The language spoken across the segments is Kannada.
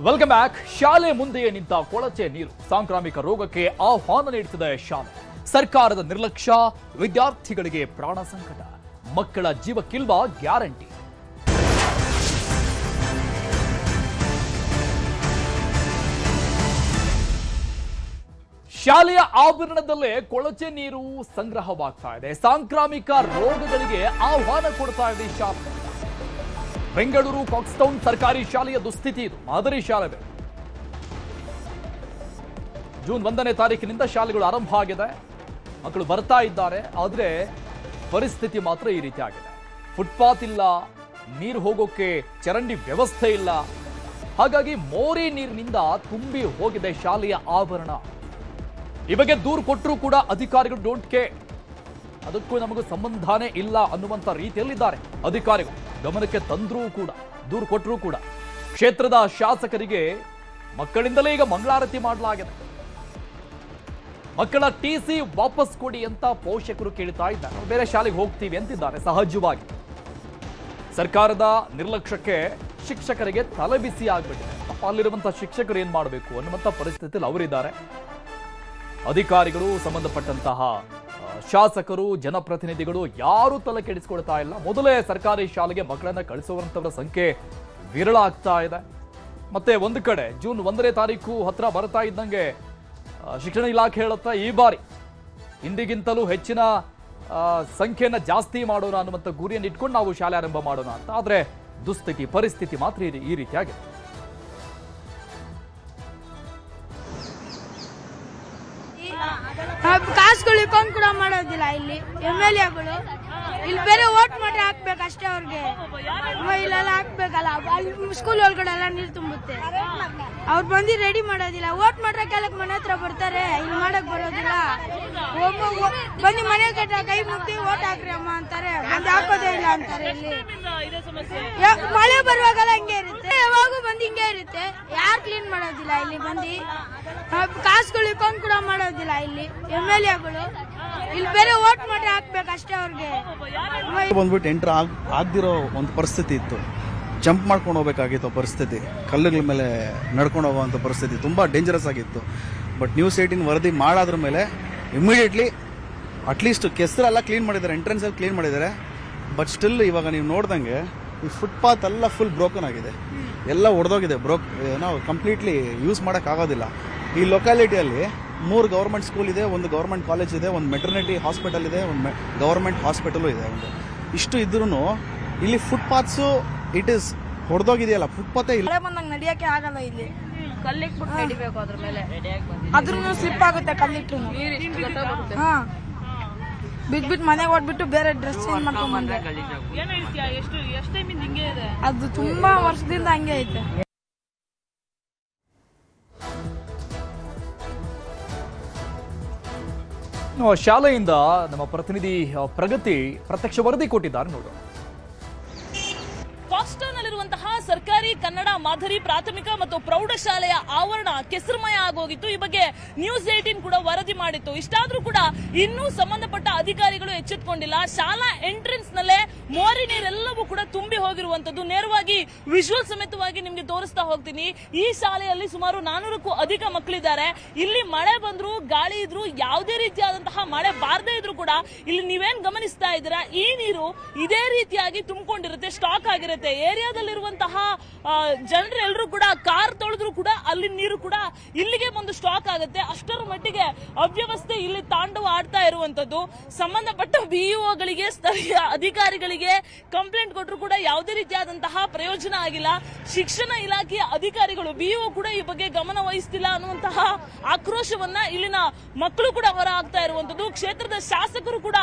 Welcome back. ಶಾಲೆ ಮುಂದೆಯೇ ನಿಂತ ಕೊಳಚೆ ನೀರು ಸಾಂಕ್ರಾಮಿಕ ರೋಗಕ್ಕೆ ಆಹ್ವಾನ ನೀಡುತ್ತಿದೆ ಶಾಲೆ. ಸರ್ಕಾರದ ನಿರ್ಲಕ್ಷ್ಯ, ವಿದ್ಯಾರ್ಥಿಗಳಿಗೆ ಪ್ರಾಣ ಸಂಕಟ, ಮಕ್ಕಳ ಜೀವಕ್ಕಿಲ್ವಾ ಗ್ಯಾರಂಟಿ? ಶಾಲೆಯ ಆವರಣದಲ್ಲೇ ಕೊಳಚೆ ನೀರು ಸಂಗ್ರಹವಾಗ್ತಾ ಇದೆ. ಸಾಂಕ್ರಾಮಿಕ ರೋಗಗಳಿಗೆ ಆಹ್ವಾನ ಕೊಡ್ತಾ ಇದೆ ಶಾಲೆ. ಬೆಂಗಳೂರು ಕಾಕ್ಸ್ಟೌನ್ ಸರ್ಕಾರಿ ಶಾಲೆಯ ದುಸ್ಥಿತಿ ಇದು. ಮಾದರಿ ಶಾಲೆ ಜೂನ್ 1ನೇ ತಾರೀಕಿನಿಂದ ಶಾಲೆಗಳು ಆರಂಭ ಆಗಿದೆ. ಮಕ್ಕಳು ಬರ್ತಾ ಇದ್ದಾರೆ, ಆದರೆ ಪರಿಸ್ಥಿತಿ ಮಾತ್ರ ಈ ರೀತಿ ಆಗಿದೆ. ಫುಟ್ಪಾತ್ ಇಲ್ಲ, ನೀರು ಹೋಗೋಕೆ ಚರಂಡಿ ವ್ಯವಸ್ಥೆ ಇಲ್ಲ. ಹಾಗಾಗಿ ಮೋರಿ ನೀರಿನಿಂದ ತುಂಬಿ ಹೋಗಿದೆ ಶಾಲೆಯ ಆವರಣ. ಈ ಬಗ್ಗೆ ದೂರು ಕೊಟ್ಟರೂ ಕೂಡ ಅಧಿಕಾರಿಗಳು ಡೋಂಟ್ ಕೇರ್, ಅದಕ್ಕೂ ನಮಗೂ ಸಂಬಂಧನೇ ಇಲ್ಲ ಅನ್ನುವಂಥ ರೀತಿಯಲ್ಲಿದ್ದಾರೆ ಅಧಿಕಾರಿಗಳು. ಗಮನಕ್ಕೆ ತಂದ್ರೂ ಕೂಡ, ದೂರು ಕೊಟ್ಟರೂ ಕೂಡ ಕ್ಷೇತ್ರದ ಶಾಸಕರಿಗೆ ಮಕ್ಕಳಿಂದಲೇ ಈಗ ಮಂಗಳಾರತಿ ಮಾಡಲಾಗಿದೆ. ಮಕ್ಕಳ ಟಿಸಿ ವಾಪಸ್ ಕೊಡಿ ಅಂತ ಪೋಷಕರು ಕೇಳ್ತಾ ಇದ್ದಾರೆ. ಬೇರೆ ಶಾಲೆಗೆ ಹೋಗ್ತೀವಿ ಅಂತಿದ್ದಾರೆ. ಸಹಜವಾಗಿ ಸರ್ಕಾರದ ನಿರ್ಲಕ್ಷ್ಯಕ್ಕೆ ಶಿಕ್ಷಕರಿಗೆ ತಲೆಬಿಸಿ ಆಗ್ಬಿಟ್ಟಿದೆ. ಅಲ್ಲಿರುವಂತಹ ಶಿಕ್ಷಕರು ಏನ್ ಮಾಡಬೇಕು ಅನ್ನುವಂಥ ಪರಿಸ್ಥಿತಿಯಲ್ಲಿ ಅವರಿದ್ದಾರೆ. ಅಧಿಕಾರಿಗಳು, ಸಂಬಂಧಪಟ್ಟಂತಹ ಶಾಸಕರು, ಜನಪ್ರತಿನಿಧಿಗಳು ಯಾರೂ ತಲೆ ಕೆಡಿಸಿಕೊಳ್ತಾ ಇಲ್ಲ. ಮೊದಲೇ ಸರ್ಕಾರಿ ಶಾಲೆಗೆ ಮಕ್ಕಳನ್ನ ಕಳಿಸುವಂತವರ ಸಂಖ್ಯೆ ವಿರಳ ಆಗ್ತಾ ಇದೆ. ಮತ್ತೆ ಒಂದು ಕಡೆ ಜೂನ್ 1ನೇ ತಾರೀಕು ಹತ್ರ ಬರ್ತಾ ಇದ್ದಂಗೆ ಶಿಕ್ಷಣ ಇಲಾಖೆ ಹೇಳುತ್ತಾ ಈ ಬಾರಿ ಇಂದಿಗಿಂತಲೂ ಹೆಚ್ಚಿನ ಸಂಖ್ಯೆಯನ್ನ ಜಾಸ್ತಿ ಮಾಡೋಣ ಅನ್ನುವಂಥ ಗುರಿಯನ್ನು ಇಟ್ಕೊಂಡು ನಾವು ಶಾಲೆ ಆರಂಭ ಮಾಡೋಣ ಅಂತ. ಆದ್ರೆ ದುಸ್ಥಿತಿ, ಪರಿಸ್ಥಿತಿ ಮಾತ್ರ ಈ ರೀತಿಯಾಗಿದೆ. ಕಾಸುಗಳು ಇಟ್ಕೊಂಡು ಕೂಡ ಮಾಡೋದಿಲ್ಲ. ಇಲ್ಲಿ MLAಗಳು ಇಲ್ಲಿ ಬೇರೆ ವೋಟ್ ಮಾಡಿ ಹಾಕ್ಬೇಕು ಅಷ್ಟೇ. ಅವ್ರಿಗೆ ಇಲ್ಲೆಲ್ಲ ಹಾಕ್ಬೇಕಲ್ಲ, ಅಲ್ಲಿ ಸ್ಕೂಲ್ ಒಳಗಡೆ ಎಲ್ಲ ನೀರು ತುಂಬುತ್ತೆ. ಅವ್ರು ಬಂದು ರೆಡಿ ಮಾಡೋದಿಲ್ಲ. ವೋಟ್ ಮಾಡ್ರಕ್ಕೆಲ್ಲ ಮನೆ ಹತ್ರ ಬರ್ತಾರೆ, ಇಲ್ಲಿ ಮಾಡಕ್ ಬರೋದಿಲ್ಲ. ಬಂದು ಮನೆ ಕಟ್ಟ ಕೈ ಮುಗ್ದಿ ವೋಟ್ ಹಾಕ್ರಿ ಅಮ್ಮ ಅಂತಾರೆ, ಬಂದು ಹಾಕೋದೇ ಇಲ್ಲ ಅಂತಾರೆ. ಇಲ್ಲಿ ಮಳೆ ಬರುವಾಗೆಲ್ಲ ಹಿಂಗೆ ಇರುತ್ತೆ, ಯಾವಾಗೂ ಬಂದು ಹಿಂಗೆ ಇರುತ್ತೆ. ಯಾರು ಕ್ಲೀನ್ ಮಾಡೋದಿಲ್ಲ ಇಲ್ಲಿ ಬಂದು. ಕಾಸುಗಳು ಇಟ್ಕೊಂಡು ಕೂಡ ಮಾಡೋದಿಲ್ಲ. ಇಲ್ಲಿ MLAಗಳು ಇಲ್ಲಿ ಬೇರೆ ವೋಟ್ ಮಾಡಿ ಹಾಕ್ಬೇಕು ಅಷ್ಟೇ. ಅವ್ರಿಗೆ ಬಂದ್ಬಿಟ್ಟು ಎಂಟ್ರ್ ಆಗದಿರೋ ಒಂದು ಪರಿಸ್ಥಿತಿ ಇತ್ತು. ಜಂಪ್ ಮಾಡ್ಕೊಂಡು ಹೋಗ್ಬೇಕಾಗಿತ್ತು ಪರಿಸ್ಥಿತಿ. ಕಲ್ಲುಗಳ ಮೇಲೆ ನಡ್ಕೊಂಡು ಹೋಗುವಂಥ ಪರಿಸ್ಥಿತಿ ತುಂಬ ಡೇಂಜರಸ್ ಆಗಿತ್ತು. ಬಟ್ ನ್ಯೂಸ್18 ವರದಿ ಮಾಡಾದ್ರ ಮೇಲೆ ಇಮಿಡಿಯೇಟ್ಲಿ ಅಟ್ಲೀಸ್ಟ್ ಕೆಸರೆಲ್ಲ ಕ್ಲೀನ್ ಮಾಡಿದ್ದಾರೆ, ಎಂಟ್ರೆನ್ಸಲ್ಲಿ ಕ್ಲೀನ್ ಮಾಡಿದ್ದಾರೆ. ಬಟ್ ಸ್ಟಿಲ್ ಇವಾಗ ನೀವು ನೋಡ್ದಂಗೆ ಈ ಫುಟ್ಪಾತ್ ಎಲ್ಲ ಫುಲ್ ಬ್ರೋಕನ್ ಆಗಿದೆ, ಎಲ್ಲ ಒಡೆದೋಗಿದೆ. ನಾವು ಕಂಪ್ಲೀಟ್ಲಿ ಯೂಸ್ ಮಾಡೋಕ್ಕಾಗೋದಿಲ್ಲ. ಈ ಲೊಕ್ಯಾಲಿಟಿಯಲ್ಲಿ 3 ಗೌರ್ಮೆಂಟ್ ಸ್ಕೂಲ್ ಇದೆ, ಒಂದು ಗೌರ್ಮೆಂಟ್ ಕಾಲೇಜ್ ಇದೆ, ಒಂದು ಮೆಟರ್ನಿಟಿ ಹಾಸ್ಪಿಟಲ್ ಇದೆ, ಒಂದು ಗೌರ್ಮೆಂಟ್ ಹಾಸ್ಪಿಟಲು ಇದೆ. ಒಂದು ಇಷ್ಟು ಇದ್ರೂ ಇಲ್ಲಿ ಫುಟ್ಪಾತ್ಸು ಇಟ್ ಇಸ್ ಹೊಡೆದೋಗಿದೆಯಲ್ಲ, ಫುಟ್ಪಾತೇ ಇಲ್ಲ. ಬಂದಾಗ ನಡಿಯಕ್ಕೆ ಆಗಲ್ಲ. ಇಲ್ಲಿ ಕಲ್ಲಿಟ್ಬಿಟ್ಟು ನಡಿಬೇಕು, ಅದ್ರ ಮೇಲೆ ಅದ್ರೂ ಸ್ಲಿಪ್ ಆಗುತ್ತೆ ಕಲ್ಲಿಟ್ರು. ಹಾ, ಬಿಟ್ಬಿಟ್ಟು ಮನೆಗೆ ಓಡ್ಬಿಟ್ಟು ಬೇರೆ ಡ್ರೆಸ್ ಚೇಂಜ್ ಮಾಡ್ಕೊಂಡ್ ಬಂದ್ರೆ ಅದು ತುಂಬಾ ವರ್ಷದಿಂದ ಹಂಗೆ ಐತೆ. ಶಾಲೆಯಿಂದ ನಮ್ಮ ಪ್ರತಿನಿಧಿ ಪ್ರಗತಿ ಪ್ರತ್ಯಕ್ಷ ವರದಿ ಕೊಟ್ಟಿದ್ದಾರೆ, ನೋಡೋಣ. ಕಾಕ್ಸ್ಟೌನ್ನಲ್ಲಿರುವಂತಹ ಸರ್ಕಾರಿ ಕನ್ನಡ ಮಾದರಿ ಪ್ರಾಥಮಿಕ ಮತ್ತು ಪ್ರೌಢಶಾಲೆಯ ಆವರಣ ಕೆಸರುಮಯ ಆಗೋಗಿತ್ತು. ಈ ಬಗ್ಗೆ ನ್ಯೂಸ್18 ಕೂಡ ವರದಿ ಮಾಡಿತ್ತು. ಇಷ್ಟಾದ್ರೂ ಕೂಡ ಇನ್ನೂ ಸಂಬಂಧಪಟ್ಟ ಅಧಿಕಾರಿಗಳು ಎಚ್ಚೆತ್ತುಕೊಂಡಿಲ್ಲ. ಶಾಲಾ ಎಂಟ್ರೆನ್ಸ್ ನಲ್ಲೇ ಮೋರಿ ನೀರೆಲ್ಲವೂ ಕೂಡ ತುಂಬಿ ಹೋಗಿರುವಂತದ್ದು. ನೇರವಾಗಿ ವಿಜುವಲ್ ಸಮೇತವಾಗಿ ನಿಮ್ಗೆ ತೋರಿಸ್ತಾ ಹೋಗ್ತೀನಿ. ಈ ಶಾಲೆಯಲ್ಲಿ ಸುಮಾರು 400ಕ್ಕೂ ಅಧಿಕ ಮಕ್ಕಳಿದ್ದಾರೆ. ಇಲ್ಲಿ ಮಳೆ ಬಂದ್ರು, ಗಾಳಿ ಇದ್ರು, ಯಾವುದೇ ರೀತಿಯಾದಂತಹ ಮಳೆ ಬಾರದೇ ಇದ್ರು ಕೂಡ ಇಲ್ಲಿ ನೀವೇನ್ ಗಮನಿಸ್ತಾ ಇದ್ದೀರಾ, ಈ ನೀರು ಇದೇ ರೀತಿಯಾಗಿ ತುಂಬಿಕೊಂಡಿರುತ್ತೆ, ಸ್ಟಾಕ್ ಆಗಿರುತ್ತೆ. ಏರಿಯಾದಲ್ಲಿರುವಂತಹ ಜನರೆಲ್ಲರೂ ಕೂಡ ಕಾರ್ ತೊಳೆದ್ರು ಕೂಡ ಅಲ್ಲಿ ನೀರು ಕೂಡ ಇಲ್ಲಿಗೆ ಬಂದು ಸ್ಟಾಕ್ ಆಗುತ್ತೆ. ಅಷ್ಟರ ಮಟ್ಟಿಗೆ ಅವ್ಯವಸ್ಥೆ ಇಲ್ಲಿ ತಾಂಡವ ಆಡ್ತಾ ಇರುವಂತದ್ದು. ಸಂಬಂಧಪಟ್ಟ BEOಗಳಿಗೆ, ಸ್ಥಳೀಯ ಅಧಿಕಾರಿಗಳಿಗೆ ಕಂಪ್ಲೇಂಟ್ ಕೊಟ್ಟರು ಕೂಡ ಯಾವುದೇ ರೀತಿಯಾದಂತಹ ಪ್ರಯೋಜನ ಆಗಿಲ್ಲ. ಶಿಕ್ಷಣ ಇಲಾಖೆಯ ಅಧಿಕಾರಿಗಳು, BEO ಕೂಡ ಈ ಬಗ್ಗೆ ಗಮನ ವಹಿಸ್ತಿಲ್ಲ ಅನ್ನುವಂತಹ ಆಕ್ರೋಶವನ್ನ ಇಲ್ಲಿನ ಮಕ್ಕಳು ಕೂಡ ಹೊರ ಹಾಕ್ತಾ ಇರುವಂತದ್ದು. ಕ್ಷೇತ್ರದ ಶಾಸಕರು ಕೂಡ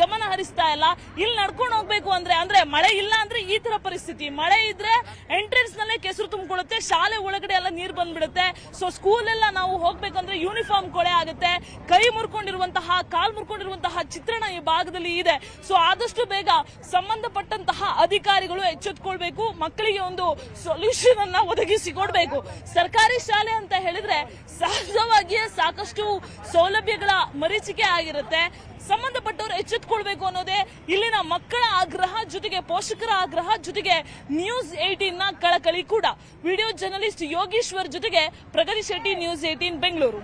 ಗಮನ ಹರಿಸ್ತಾ ಇಲ್ಲ. ಇಲ್ಲಿ ನಡ್ಕೊಂಡು ಹೋಗ್ಬೇಕು ಅಂದ್ರೆ ಮಳೆ ಇಲ್ಲ ಅಂದ್ರೆ ಈ ತರ ಪರಿಸ್ಥಿತಿ. ಮಳೆ ಇದ್ರೆ ಎಂಟ್ರೆನ್ಸ್ ನಲ್ಲೇ ಕೆಸರು ತುಂಬಿಕೊಳ್ಳುತ್ತೆ, ಶಾಲೆ ಒಳಗಡೆ ಎಲ್ಲ ನೀರು ಬಂದು ಬಂದ್ಬಿಡುತ್ತೆ. ಸೊ ಸ್ಕೂಲ್ ಎಲ್ಲ ನಾವು ಹೋಗ್ಬೇಕಂದ್ರೆ ಯೂನಿಫಾರ್ಮ್ ಕೊಳೆ ಆಗುತ್ತೆ, ಕೈ ಮುರ್ಕೊಂಡಿರುವಂತಹ ಕಾಲ್ ಮುರ್ಕೊಂಡಿರುವಂತಹ ಚಿತ್ರಣ ಈ ಭಾಗದಲ್ಲಿ ಇದೆ. ಸೊ ಆದಷ್ಟು ಬೇಗ ಸಂಬಂಧಪಟ್ಟಂತಹ ಅಧಿಕಾರಿಗಳು ಎಚ್ಚೆತ್ತುಕೊಳ್ಬೇಕು, ಮಕ್ಕಳಿಗೆ ಒಂದು ಸೊಲ್ಯೂಷನ್ ಅನ್ನ ಒದಗಿಸಿಕೊಡ್ಬೇಕು. ಸರ್ಕಾರಿ ಶಾಲೆ ಅಂತ ಹೇಳಿದ್ರೆ ಸಹಜವಾಗಿಯೇ ಸಾಕಷ್ಟು ಸೌಲಭ್ಯಗಳ ಮರೀಚಿಕೆ ಆಗಿರುತ್ತೆ. ಸಂಬಂಧಪಟ್ಟವರು ಎಚ್ಚೆತ್ತುಕೊಳ್ಬೇಕು ಅನ್ನೋದೇ ಇಲ್ಲಿನ ಮಕ್ಕಳ ಆಗ್ರಹ, ಜೊತೆಗೆ ಪೋಷಕರ ಆಗ್ರಹ, ಜೊತೆಗೆ ನ್ಯೂಸ್ 18 ನ ಕಳಕಳಿ ಕೂಡ. ವಿಡಿಯೋ ಜರ್ನಲಿಸ್ಟ್ ಯೋಗೀಶ್ವರ್ ಜೊತೆಗೆ ಪ್ರಗತಿ ಶೆಟ್ಟಿ, ನ್ಯೂಸ್ 18 ಬೆಂಗಳೂರು.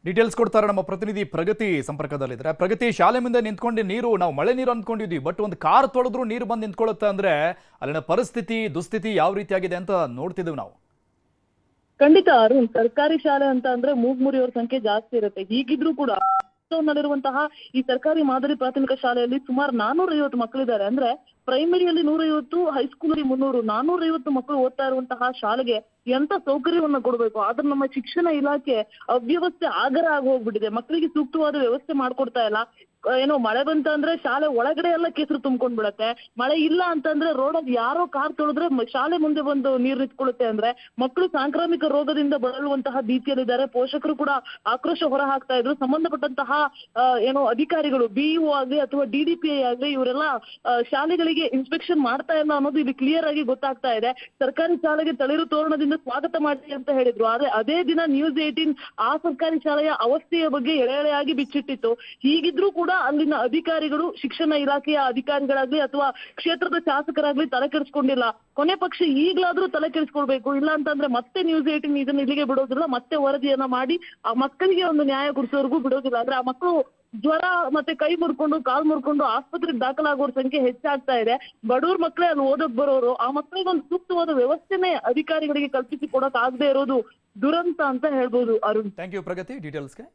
ಡೀಟೇಲ್ಸ್ ಕೊಡ್ತಾರೆ ನಮ್ಮ ಪ್ರತಿನಿಧಿ ಪ್ರಗತಿ ಸಂಪರ್ಕದಲ್ಲಿದ್ದಾರೆ. ಪ್ರಗತಿ, ಶಾಲೆ ಮುಂದೆ ನಿಂತ್ಕೊಂಡು ನೀರು, ನಾವು ಮಳೆ ನೀರು ಅಂದ್ಕೊಂಡಿದ್ವಿ, ಬಟ್ ಒಂದು ಕಾರ್ ತೊಳೆದ್ರು ನೀರು ಬಂದು ನಿಂತ್ಕೊಳ್ಳುತ್ತೆ ಅಂದ್ರೆ ಅಲ್ಲಿನ ಪರಿಸ್ಥಿತಿ ದುಸ್ಥಿತಿ ಯಾವ ರೀತಿಯಾಗಿದೆ ಅಂತ ನೋಡ್ತಿದ್ದೀವಿ ನಾವು. ಖಂಡಿತ ಅರುಣ್, ಸರ್ಕಾರಿ ಶಾಲೆ ಅಂತ ಅಂದ್ರೆ ಮೂಗ್ ಮುರಿಯೋರ ಸಂಖ್ಯೆ ಜಾಸ್ತಿ ಇರುತ್ತೆ. ಹೀಗಿದ್ರು ಕೂಡ ನಲ್ಲಿರುವಂತಹ ಈ ಸರ್ಕಾರಿ ಮಾದರಿ ಪ್ರಾಥಮಿಕ ಶಾಲೆಯಲ್ಲಿ ಸುಮಾರು 450 ಮಕ್ಕಳಿದ್ದಾರೆ. ಅಂದ್ರೆ ಪ್ರೈಮರಿಯಲ್ಲಿ 150, ಹೈಸ್ಕೂಲಲ್ಲಿ 300, 450 ಮಕ್ಕಳು ಓದ್ತಾ ಇರುವಂತಹ ಶಾಲೆಗೆ ಎಂತ ಸೌಕರ್ಯವನ್ನ ಕೊಡ್ಬೇಕು, ಆದ್ರೆ ನಮ್ಮ ಶಿಕ್ಷಣ ಇಲಾಖೆ ಅವ್ಯವಸ್ಥೆ ಆಗರ ಆಗಿ ಹೋಗ್ಬಿಟ್ಟಿದೆ. ಮಕ್ಕಳಿಗೆ ಸೂಕ್ತವಾದ ವ್ಯವಸ್ಥೆ ಮಾಡ್ಕೊಡ್ತಾ ಇಲ್ಲ. ಏನೋ ಮಳೆ ಬಂತ ಅಂದ್ರೆ ಶಾಲೆ ಒಳಗಡೆ ಎಲ್ಲ ಕೆಸರು ತುಂಬ್ಕೊಂಡ್ ಬಿಡತ್ತೆ. ಮಳೆ ಇಲ್ಲ ಅಂತಂದ್ರೆ ರೋಡಲ್ಲಿ ಯಾರೋ ಕಾರ್ ತೊಳೆದ್ರೆ ಶಾಲೆ ಮುಂದೆ ಬಂದು ನೀರ್ ನಿಂತ್ಕೊಳ್ಳುತ್ತೆ. ಅಂದ್ರೆ ಮಕ್ಕಳು ಸಾಂಕ್ರಾಮಿಕ ರೋಗದಿಂದ ಬಳಲುವಂತಹ ಭೀತಿಯಲ್ಲಿದ್ದಾರೆ. ಪೋಷಕರು ಕೂಡ ಆಕ್ರೋಶ ಹೊರ ಹಾಕ್ತಾ ಇದ್ರು. ಸಂಬಂಧಪಟ್ಟಂತಹ ಏನೋ ಅಧಿಕಾರಿಗಳು, BEO ಆಗ್ಲಿ ಅಥವಾ DDPI ಆಗ್ಲಿ, ಇವರೆಲ್ಲ ಶಾಲೆಗಳಿಗೆ ಇನ್ಸ್ಪೆಕ್ಷನ್ ಮಾಡ್ತಾ ಇಲ್ಲ ಅನ್ನೋದು ಇಲ್ಲಿ ಕ್ಲಿಯರ್ ಆಗಿ ಗೊತ್ತಾಗ್ತಾ ಇದೆ. ಸರ್ಕಾರಿ ಶಾಲೆಗೆ ತಳಿರು ತೋರಣದಿಂದ ಸ್ವಾಗತ ಮಾಡಿ ಅಂತ ಹೇಳಿದ್ರು. ಆದ್ರೆ ಅದೇ ದಿನ ನ್ಯೂಸ್ 18 ಆ ಸರ್ಕಾರಿ ಶಾಲೆಯ ಅವಸ್ಥೆಯ ಬಗ್ಗೆ ಎಳೆಯಾಗಿ ಬಿಚ್ಚಿಟ್ಟಿತ್ತು. ಹೀಗಿದ್ರೂ ಕೂಡ ಅಲ್ಲಿನ ಅಧಿಕಾರಿಗಳು, ಶಿಕ್ಷಣ ಇಲಾಖೆಯ ಅಧಿಕಾರಿಗಳಾಗ್ಲಿ ಅಥವಾ ಕ್ಷೇತ್ರದ ಶಾಸಕರಾಗ್ಲಿ ತಲೆ ಕೆಡಿಸ್ಕೊಂಡಿಲ್ಲ. ಕೊನೆ ಪಕ್ಷ ಈಗ್ಲಾದ್ರೂ ತಲೆ ಕೆಡಿಸ್ಕೊಳ್ಬೇಕು. ಇಲ್ಲ ಅಂತಂದ್ರೆ ಮತ್ತೆ ನ್ಯೂಸ್ 18 ಇದನ್ನ ಇಲ್ಲಿಗೆ ಬಿಡೋದಿಲ್ಲ, ಮತ್ತೆ ವರದಿಯನ್ನ ಮಾಡಿ ಆ ಮಕ್ಕಳಿಗೆ ಒಂದು ನ್ಯಾಯ ಕೊಡಿಸೋರ್ಗೂ ಬಿಡೋದಿಲ್ಲ. ಅಂದ್ರೆ ಆ ಮಕ್ಕಳು ಜ್ವರ ಮತ್ತೆ ಕೈ ಮುರ್ಕೊಂಡು ಕಾಲ್ ಮುರ್ಕೊಂಡು ಆಸ್ಪತ್ರೆಗೆ ದಾಖಲಾಗೋರ್ ಸಂಖ್ಯೆ ಹೆಚ್ಚಾಗ್ತಾ ಇದೆ. ಬಡವ್ರ ಮಕ್ಕಳೇ ಅಲ್ಲಿ ಓದಕ್ ಬರೋರು, ಆ ಮಕ್ಕಳಿಗೆ ಒಂದು ಸೂಕ್ತವಾದ ವ್ಯವಸ್ಥೆನೇ ಅಧಿಕಾರಿಗಳಿಗೆ ಕಲ್ಪಿಸಿ ಕೊಡಕ್ ಆಗದೆ ಇರೋದು ದುರಂತ ಅಂತ ಹೇಳ್ಬೋದು ಅರುಣ್. Thank you Pragati ಡೀಟೇಲ್ಸ್ಗೆ.